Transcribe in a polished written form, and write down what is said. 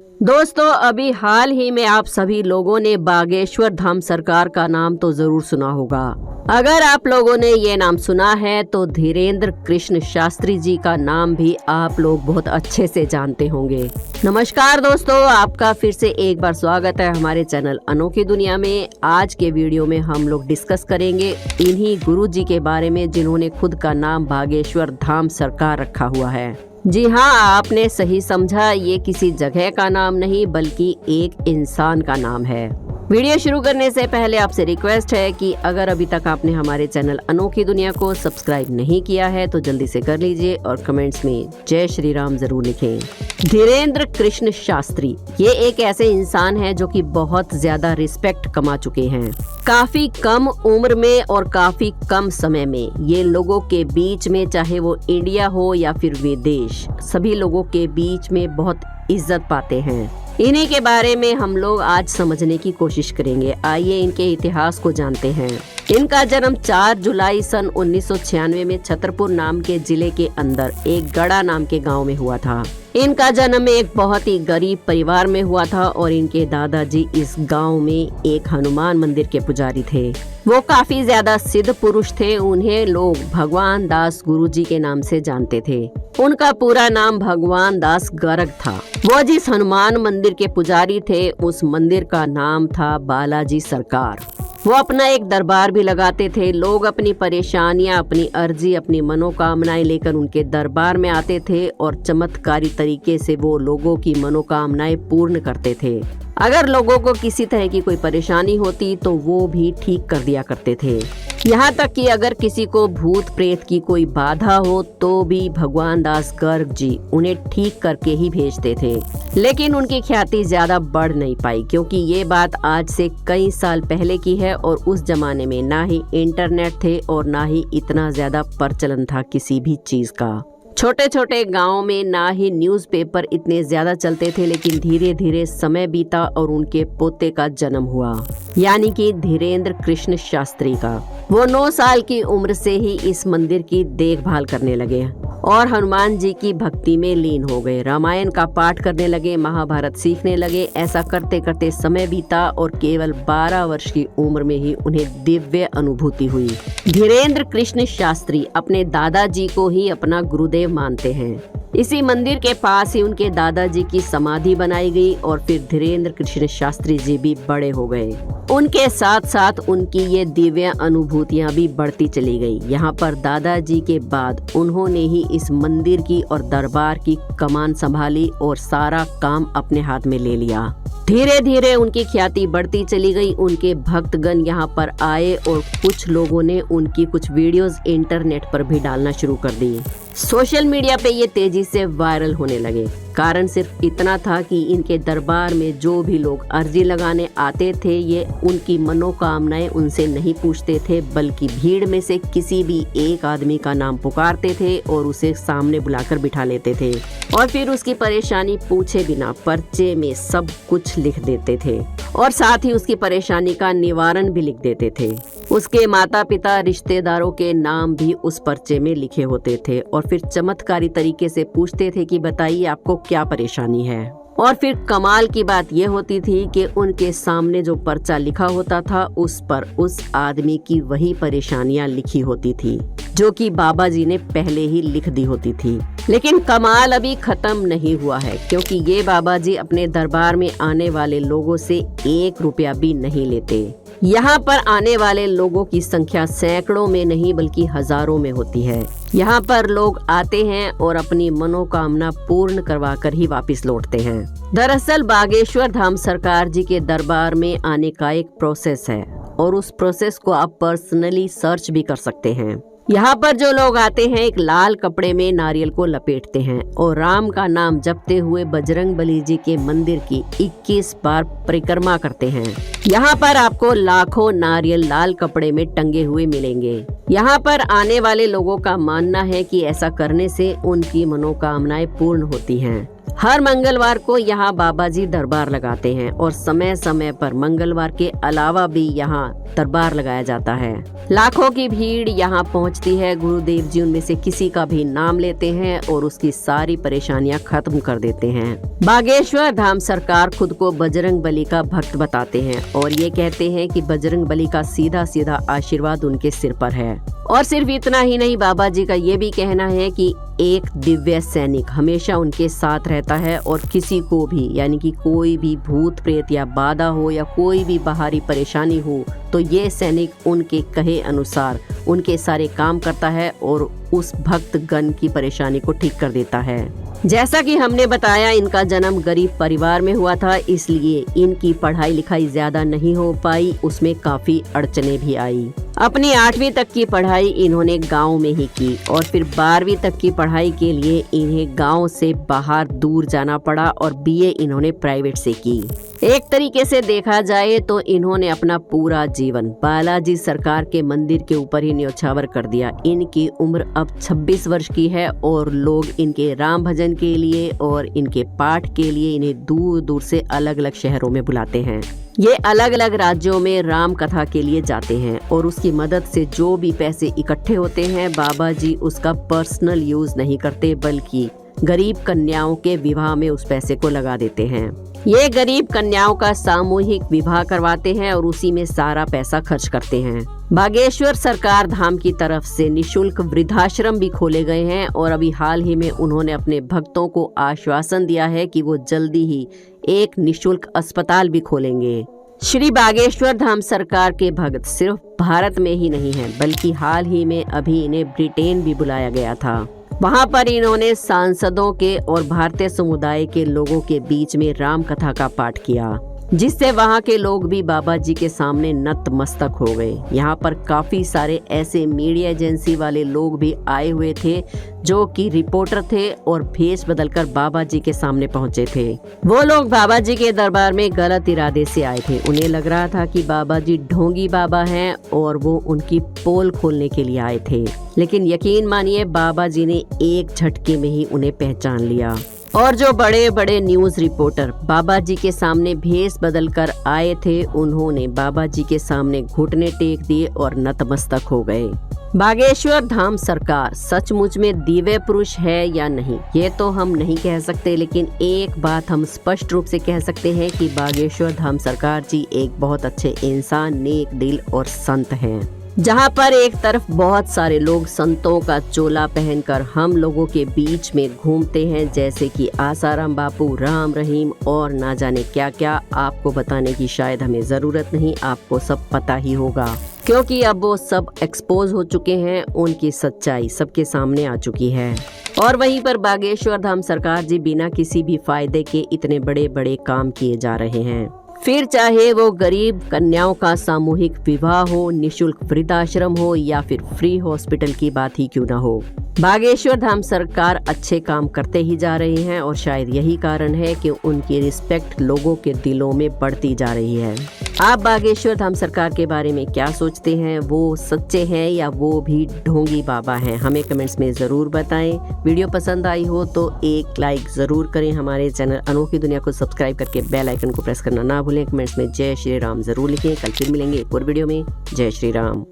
दोस्तों, अभी हाल ही में आप सभी लोगों ने बागेश्वर धाम सरकार का नाम तो जरूर सुना होगा। अगर आप लोगों ने ये नाम सुना है तो धीरेन्द्र कृष्ण शास्त्री जी का नाम भी आप लोग बहुत अच्छे से जानते होंगे। नमस्कार दोस्तों, आपका फिर से एक बार स्वागत है हमारे चैनल अनोखी दुनिया में। आज के वीडियो में हम लोग डिस्कस करेंगे इन्हीं गुरु जी के बारे में जिन्होंने खुद का नाम बागेश्वर धाम सरकार रखा हुआ है। जी हाँ, आपने सही समझा, ये किसी जगह का नाम नहीं बल्कि एक इंसान का नाम है। वीडियो शुरू करने से पहले आपसे रिक्वेस्ट है कि अगर अभी तक आपने हमारे चैनल अनोखी दुनिया को सब्सक्राइब नहीं किया है तो जल्दी से कर लीजिए और कमेंट्स में जय श्री राम जरूर लिखें। धीरेन्द्र कृष्ण शास्त्री ये एक ऐसे इंसान है जो कि बहुत ज्यादा रिस्पेक्ट कमा चुके हैं। काफी कम उम्र में और काफी कम समय में ये लोगों के बीच में, चाहे वो इंडिया हो या फिर विदेश, सभी लोगों के बीच में बहुत इज्जत पाते हैं। इन्हीं के बारे में हम लोग आज समझने की कोशिश करेंगे। आइए इनके इतिहास को जानते हैं। इनका जन्म 4 जुलाई सन 1996 में छतरपुर नाम के जिले के अंदर एक गड़ा नाम के गांव में हुआ था। इनका जन्म एक बहुत ही गरीब परिवार में हुआ था और इनके दादाजी इस गांव में एक हनुमान मंदिर के पुजारी थे। वो काफी ज्यादा सिद्ध पुरुष थे। उन्हें लोग भगवान दास गुरुजी के नाम से जानते थे। उनका पूरा नाम भगवान दास गर्ग था। वो जिस हनुमान मंदिर के पुजारी थे उस मंदिर का नाम था बालाजी सरकार। वो अपना एक दरबार भी लगाते थे। लोग अपनी परेशानियां, अपनी अर्जी, अपनी मनोकामनाएं लेकर उनके दरबार में आते थे और चमत्कारी तरीके से वो लोगों की मनोकामनाएं पूर्ण करते थे। अगर लोगों को किसी तरह की कोई परेशानी होती तो वो भी ठीक कर दिया करते थे। यहाँ तक कि अगर किसी को भूत प्रेत की कोई बाधा हो तो भी भगवान दास गर्ग जी उन्हें ठीक करके ही भेजते थे। लेकिन उनकी ख्याति ज्यादा बढ़ नहीं पाई क्योंकि ये बात आज से कई साल पहले की है और उस जमाने में ना ही इंटरनेट थे और ना ही इतना ज्यादा प्रचलन था किसी भी चीज का। छोटे छोटे गांव में ना ही न्यूज़पेपर इतने ज्यादा चलते थे। लेकिन धीरे धीरे समय बीता और उनके पोते का जन्म हुआ, यानी कि धीरेन्द्र कृष्ण शास्त्री का। वो 9 साल की उम्र से ही इस मंदिर की देखभाल करने लगे और हनुमान जी की भक्ति में लीन हो गए। रामायण का पाठ करने लगे, महाभारत सीखने लगे। ऐसा करते करते समय बीता और केवल 12 वर्ष की उम्र में ही उन्हें दिव्य अनुभूति हुई। धीरेन्द्र कृष्ण शास्त्री अपने दादाजी को ही अपना गुरुदेव मानते हैं। इसी मंदिर के पास ही उनके दादाजी की समाधि बनाई गई और फिर धीरेन्द्र कृष्ण शास्त्री जी भी बड़े हो गए। उनके साथ साथ उनकी ये दिव्य अनुभूतियां भी बढ़ती चली गई। यहाँ पर दादाजी के बाद उन्होंने ही इस मंदिर की और दरबार की कमान संभाली और सारा काम अपने हाथ में ले लिया। धीरे धीरे उनकी ख्याति बढ़ती चली गई। उनके भक्तगण यहाँ पर आए और कुछ लोगों ने उनकी कुछ वीडियोस इंटरनेट पर भी डालना शुरू कर दी। सोशल मीडिया पे ये तेजी से वायरल होने लगे। कारण सिर्फ इतना था कि इनके दरबार में जो भी लोग अर्जी लगाने आते थे ये उनकी मनोकामनाएं उनसे नहीं पूछते थे बल्कि भीड़ में से किसी भी एक आदमी का नाम पुकारते थे और उसे सामने बुलाकर बिठा लेते थे और फिर उसकी परेशानी पूछे बिना पर्चे में सब कुछ लिख देते थे और साथ ही उसकी परेशानी का निवारण भी लिख देते थे। उसके माता पिता, रिश्तेदारों के नाम भी उस पर्चे में लिखे होते थे और फिर चमत्कारी तरीके से पूछते थे कि बताइए आपको क्या परेशानी है। और फिर कमाल की बात यह होती थी कि उनके सामने जो पर्चा लिखा होता था उस पर उस आदमी की वही परेशानियां लिखी होती थी जो कि बाबा जी ने पहले ही लिख दी होती थी। लेकिन कमाल अभी खत्म नहीं हुआ है क्योंकि ये बाबा जी अपने दरबार में आने वाले लोगों से 1 रुपया भी नहीं लेते। यहाँ पर आने वाले लोगों की संख्या सैकड़ों में नहीं बल्कि हजारों में होती है। यहाँ पर लोग आते हैं और अपनी मनोकामना पूर्ण करवा कर ही वापस लौटते हैं। दरअसल बागेश्वर धाम सरकार जी के दरबार में आने का एक प्रोसेस है और उस प्रोसेस को आप पर्सनली सर्च भी कर सकते हैं। यहाँ पर जो लोग आते हैं एक लाल कपड़े में नारियल को लपेटते हैं और राम का नाम जपते हुए बजरंगबली जी के मंदिर की 21 बार परिक्रमा करते हैं। यहाँ पर आपको लाखों नारियल लाल कपड़े में टंगे हुए मिलेंगे। यहाँ पर आने वाले लोगों का मानना है कि ऐसा करने से उनकी मनोकामनाएं पूर्ण होती हैं। हर मंगलवार को यहाँ बाबा जी दरबार लगाते हैं और समय समय पर मंगलवार के अलावा भी यहाँ दरबार लगाया जाता है। लाखों की भीड़ यहाँ पहुँचती है। गुरुदेव जी उनमें से किसी का भी नाम लेते हैं और उसकी सारी परेशानियाँ खत्म कर देते हैं। बागेश्वर धाम सरकार खुद को बजरंग बली का भक्त बताते हैं और ये कहते हैं कि बजरंग बली का सीधा सीधा आशीर्वाद उनके सिर पर है। और सिर्फ इतना ही नहीं, बाबा जी का ये भी कहना है कि एक दिव्य सैनिक हमेशा उनके साथ रहता है और किसी को भी यानी कि कोई भी भूत प्रेत या बाधा हो या कोई भी बाहरी परेशानी हो तो ये सैनिक उनके कहे अनुसार उनके सारे काम करता है और उस भक्त गण की परेशानी को ठीक कर देता है। जैसा कि हमने बताया, इनका जन्म गरीब परिवार में हुआ था, इसलिए इनकी पढ़ाई लिखाई ज्यादा नहीं हो पाई, उसमें काफी अड़चने भी आई। अपनी 8वीं तक की पढ़ाई इन्होंने गांव में ही की और फिर 12वीं तक की पढ़ाई के लिए इन्हें गांव से बाहर दूर जाना पड़ा और बीए इन्होंने प्राइवेट से की। एक तरीके से देखा जाए तो इन्होंने अपना पूरा जीवन बालाजी सरकार के मंदिर के ऊपर ही न्यौछावर कर दिया। इनकी उम्र अब 26 वर्ष की है और लोग इनके राम भजन के लिए और इनके पाठ के लिए इन्हें दूर दूर से अलग अलग शहरों में बुलाते हैं। ये अलग अलग राज्यों में राम कथा के लिए जाते हैं और उसकी मदद से जो भी पैसे इकट्ठे होते हैं बाबा जी उसका पर्सनल यूज नहीं करते बल्कि गरीब कन्याओं के विवाह में उस पैसे को लगा देते हैं। ये गरीब कन्याओं का सामूहिक विवाह करवाते हैं और उसी में सारा पैसा खर्च करते हैं। बागेश्वर सरकार धाम की तरफ से निशुल्क वृद्धाश्रम भी खोले गए हैं और अभी हाल ही में उन्होंने अपने भक्तों को आश्वासन दिया है कि वो जल्दी ही एक निशुल्क अस्पताल भी खोलेंगे। श्री बागेश्वर धाम सरकार के भक्त सिर्फ भारत में ही नहीं हैं, बल्कि हाल ही में अभी इन्हें ब्रिटेन भी बुलाया गया था। वहां पर इन्होंने सांसदों के और भारतीय समुदाय के लोगों के बीच में राम कथा का पाठ किया, जिससे वहां के लोग भी बाबा जी के सामने नतमस्तक हो गए। यहाँ पर काफी सारे ऐसे मीडिया एजेंसी वाले लोग भी आए हुए थे जो कि रिपोर्टर थे और भेष बदलकर बाबा जी के सामने पहुंचे थे। वो लोग बाबा जी के दरबार में गलत इरादे से आए थे। उन्हें लग रहा था कि बाबा जी ढोंगी बाबा हैं और वो उनकी पोल खोलने के लिए आए थे, लेकिन यकीन मानिए बाबा जी ने एक झटके में ही उन्हें पहचान लिया। और जो बड़े बड़े न्यूज रिपोर्टर बाबा जी के सामने भेष बदल कर आए थे उन्होंने बाबा जी के सामने घुटने टेक दिए और नतमस्तक हो गए। बागेश्वर धाम सरकार सचमुच में दिव्य पुरुष है या नहीं ये तो हम नहीं कह सकते, लेकिन एक बात हम स्पष्ट रूप से कह सकते हैं कि बागेश्वर धाम सरकार जी एक बहुत अच्छे इंसान, नेक दिल और संत हैं। जहाँ पर एक तरफ बहुत सारे लोग संतों का चोला पहनकर हम लोगों के बीच में घूमते हैं, जैसे कि आसाराम बापू, राम रहीम और ना जाने क्या क्या। आपको बताने की शायद हमें जरूरत नहीं, आपको सब पता ही होगा क्योंकि अब वो सब एक्सपोज हो चुके हैं, उनकी सच्चाई सबके सामने आ चुकी है। और वहीं पर बागेश्वर धाम सरकार जी बिना किसी भी फायदे के इतने बड़े बड़े काम किए जा रहे हैं, फिर चाहे वो गरीब कन्याओं का सामूहिक विवाह हो, निशुल्क वृद्धाश्रम हो या फिर फ्री हॉस्पिटल की बात ही क्यों ना हो। बागेश्वर धाम सरकार अच्छे काम करते ही जा रहे हैं और शायद यही कारण है कि उनकी रिस्पेक्ट लोगों के दिलों में बढ़ती जा रही है। आप बागेश्वर धाम सरकार के बारे में क्या सोचते हैं? वो सच्चे हैं या वो भी ढोंगी बाबा हैं? हमें कमेंट्स में जरूर बताएं। वीडियो पसंद आई हो तो एक लाइक जरूर करें। हमारे चैनल अनोखी दुनिया को सब्सक्राइब करके बेल आइकन को प्रेस करना ना भूलें। कमेंट्स में जय श्री राम जरूर लिखें। कल फिर मिलेंगे एक और वीडियो में। जय श्री राम।